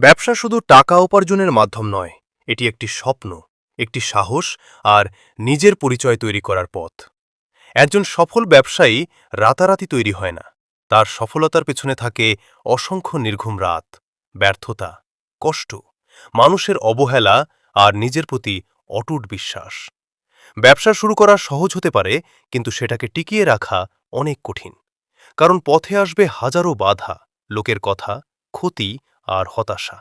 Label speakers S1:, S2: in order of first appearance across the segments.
S1: ব্যবসা শুধু টাকা উপার্জনের মাধ্যম নয়, এটি একটি স্বপ্ন, একটি সাহস আর নিজের পরিচয় তৈরি করার পথ। একজন সফল ব্যবসায়ী রাতারাতি তৈরি হয় না। তার সফলতার পেছনে থাকে অসংখ্য নির্ঘুম রাত, ব্যর্থতা, কষ্ট, মানুষের অবহেলা আর নিজের প্রতি অটুট বিশ্বাস। ব্যবসা শুরু করা সহজ হতে পারে, কিন্তু সেটাকে টিকিয়ে রাখা অনেক কঠিন। কারণ পথে আসবে হাজারো বাধা, লোকের কথা, ক্ষতি আর হতাশা।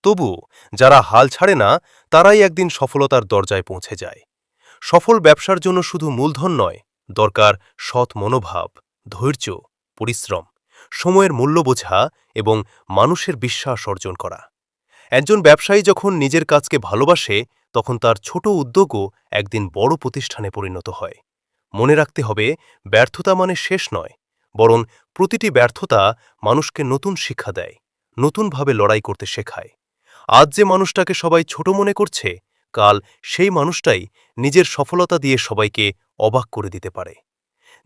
S1: তবুও যারা হাল ছাড়ে না, তারাই একদিন সফলতার দরজায় পৌঁছে যায়। সফল ব্যবসার জন্য শুধু মূলধন নয়, দরকার সৎ মনোভাব, ধৈর্য, পরিশ্রম, সময়ের মূল্য বোঝা এবং মানুষের বিশ্বাস অর্জন করা। একজন ব্যবসায়ী যখন নিজের কাজকে ভালোবাসে, তখন তার ছোট উদ্যোগও একদিন বড় প্রতিষ্ঠানে পরিণত হয়। মনে রাখতে হবে, ব্যর্থতা মানে শেষ নয়, বরং প্রতিটি ব্যর্থতা মানুষকে নতুন শিক্ষা দেয়, নতুনভাবে লড়াই করতে শেখায়। আজ যে মানুষটাকে সবাই ছোট মনে করছে, কাল সেই মানুষটাই নিজের সফলতা দিয়ে সবাইকে অবাক করে দিতে পারে।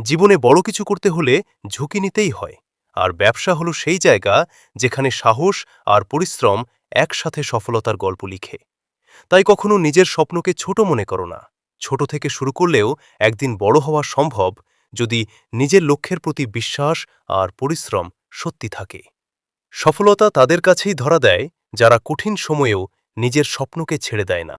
S1: জীবনে বড় কিছু করতে হলে ঝুঁকি নিতেই হয়, আর ব্যবসা হলো সেই জায়গা যেখানে সাহস আর পরিশ্রম একসাথে সফলতার গল্প লিখে। তাই কখনো নিজের স্বপ্নকে ছোট মনে করো না। ছোট থেকে শুরু করলেও একদিন বড় হওয়া সম্ভব, যদি নিজের লক্ষ্যের প্রতি বিশ্বাস আর পরিশ্রম সত্যি থাকে। সফলতা তাদের কাছেই ধরা দেয়, যারা কঠিন সময়েও নিজের স্বপ্নকে ছেড়ে দেয় না।